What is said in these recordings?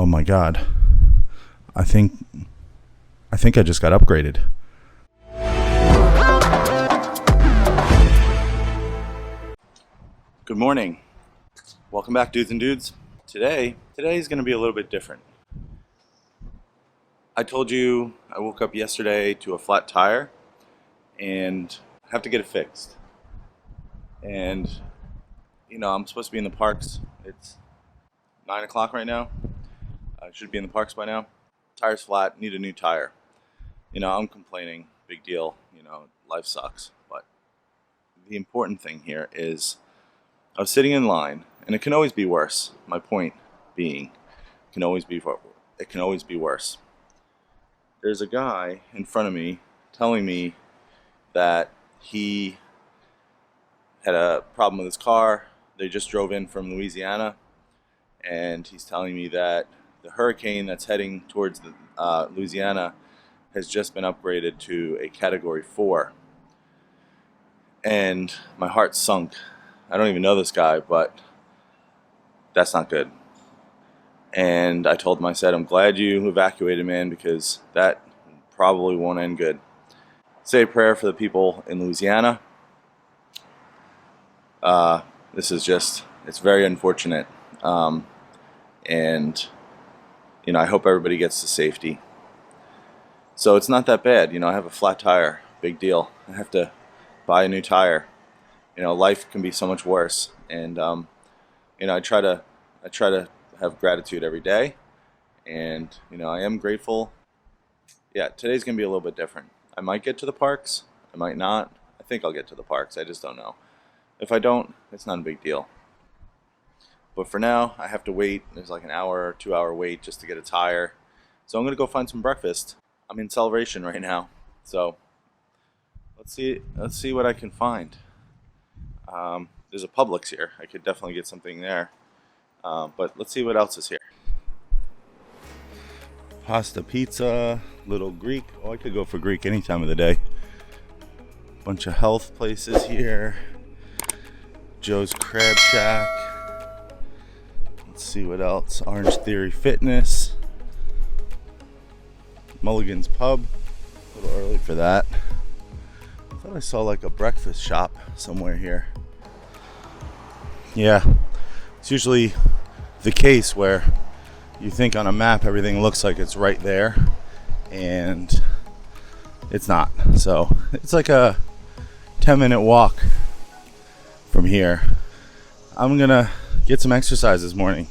Oh my God. I think I just got upgraded. Good morning. Welcome back, dudes and dudes. Today is going to be a little bit different. I told you I woke up yesterday to a flat tire and I have to get it fixed. And I'm supposed to be in the parks. It's 9 o'clock right now. I should be in the parks by now. Tire's flat, need a new tire. I'm complaining, big deal, life sucks. But the important thing here is I was sitting in line, and it can always be worse. My point being, it can always be worse. There's a guy in front of me telling me that he had a problem with his car. They just drove in from Louisiana, and he's telling me that the hurricane that's heading towards Louisiana has just been upgraded to a Category 4. And my heart sunk. I don't even know this guy, but that's not good. And I told him, I said, I'm glad you evacuated, man, because that probably won't end good. Say a prayer for the people in Louisiana. It's very unfortunate. And I hope everybody gets to safety. So it's not that bad. I have a flat tire, big deal. I have to buy a new tire. Life can be so much worse. And I try to have gratitude every day. And I am grateful. Yeah, today's gonna be a little bit different. I might get to the parks. I might not. I think I'll get to the parks. I just don't know. If I don't, it's not a big deal. But for now, I have to wait. There's like an hour or 2 hour wait just to get a tire. So I'm going to go find some breakfast. I'm in Celebration right now. So let's see what I can find. There's a Publix here. I could definitely get something there. But let's see what else is here. Pasta, pizza, Little Greek. Oh, I could go for Greek any time of the day. Bunch of health places here. Joe's Crab Shack. Let's see what else. Orange Theory Fitness. Mulligan's Pub. A little early for that. I thought I saw like a breakfast shop somewhere here. Yeah, it's usually the case where you think on a map everything looks like it's right there, and it's not. So it's like a 10-minute walk from here. I'm gonna get some exercise this morning.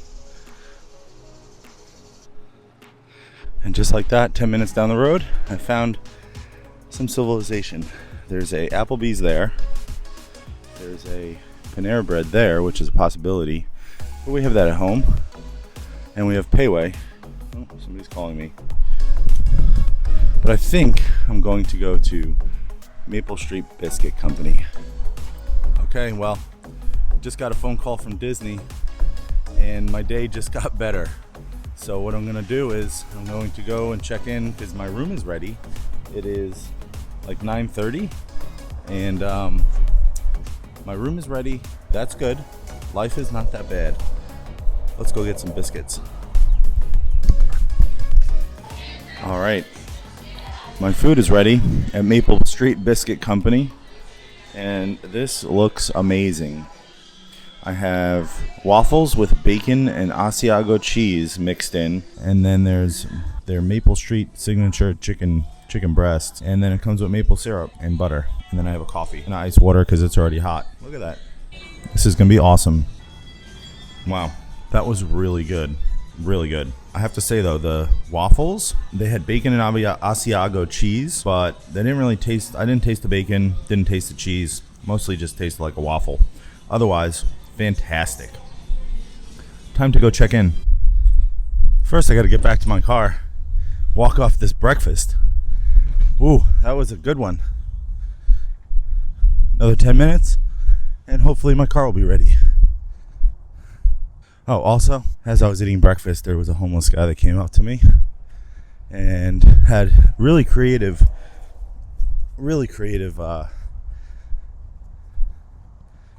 And just like that, 10 minutes down the road, I found some civilization. There's a Applebee's there. There's a Panera Bread there, which is a possibility. But we have that at home. And we have Payway. Oh, somebody's calling me. But I think I'm going to go to Maple Street Biscuit Company. Okay, well, just got a phone call from Disney, and my day just got better. So what I'm going to do is I'm going to go and check in because my room is ready. It is like 9:30, and my room is ready. That's good. Life is not that bad. Let's go get some biscuits. All right. My food is ready at Maple Street Biscuit Company, and this looks amazing. I have waffles with bacon and Asiago cheese mixed in, and then there's their Maple Street signature chicken breast, and then it comes with maple syrup and butter, and then I have a coffee and ice water because it's already hot. Look at that. This is gonna be awesome. Wow, that was really good. Really good. I have to say though, the waffles, they had bacon and Asiago cheese, but they didn't really taste. I didn't taste the bacon, didn't taste the cheese. Mostly just tasted like a waffle. Otherwise, fantastic. Time to go check in. First, I got to get back to my car, walk off this breakfast. Ooh, that was a good one. Another 10 minutes, and hopefully my car will be ready. Oh, also, as I was eating breakfast, there was a homeless guy that came up to me and had really creative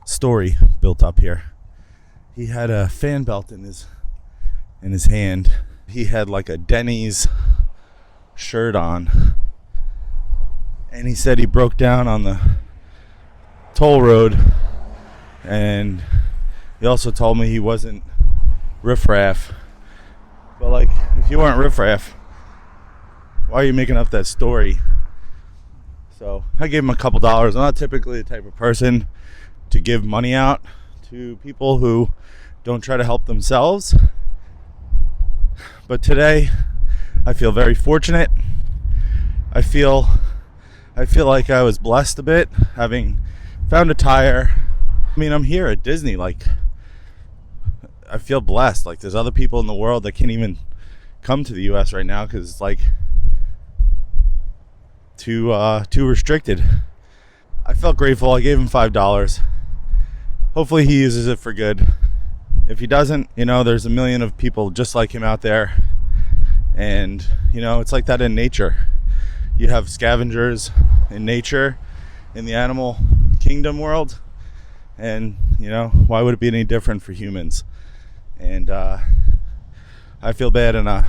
story built up here. He had a fan belt in his hand. he had like a Denny's shirt on, and he said he broke down on the toll road, and he also told me he wasn't riffraff. But like, if you weren't riffraff, why are you making up that story? So I gave him a couple dollars. I'm not typically the type of person to give money out to people who don't try to help themselves, but today I feel very fortunate. I feel like I was blessed a bit, having found a tire. I mean, I'm here at Disney. Like, I feel blessed. Like, there's other people in the world that can't even come to the U.S. right now because it's like too restricted. I felt grateful. I gave him $5. Hopefully he uses it for good. If he doesn't, there's a million of people just like him out there. And, it's like that in nature. You have scavengers in nature, in the animal kingdom world. And, why would it be any different for humans? And I feel bad, and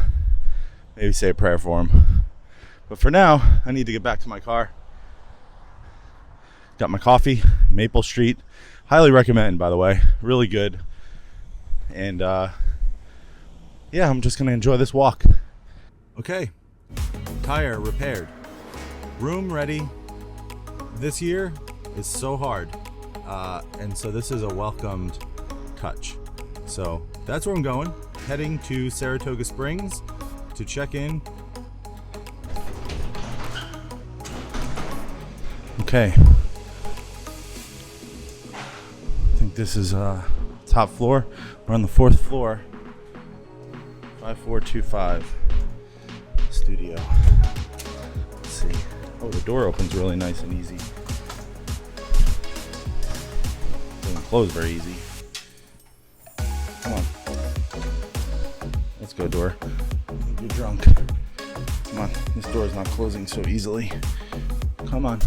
maybe say a prayer for him. But for now, I need to get back to my car. Got my coffee, Maple Street. Highly recommend, by the way. Really good. And yeah, I'm just going to enjoy this walk. Okay, tire repaired. Room ready. This year is so hard. And so this is a welcomed touch. So that's where I'm going. Heading to Saratoga Springs to check in. Okay. I think this is top floor. We're on the 4th floor. 5425 studio. Let's see. Oh, the door opens really nice and easy. Doesn't close very easy. Come on. Let's go, door. You're drunk. Come on. This door is not closing so easily. Come on.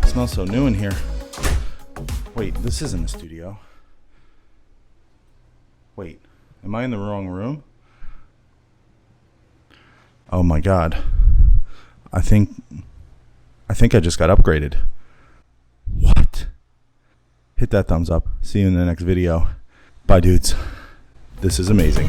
It smells so new in here. Wait, this isn't a studio. Wait, am I in the wrong room? Oh my God. I think I just got upgraded. What? Hit that thumbs up. See you in the next video. Bye, dudes. This is amazing.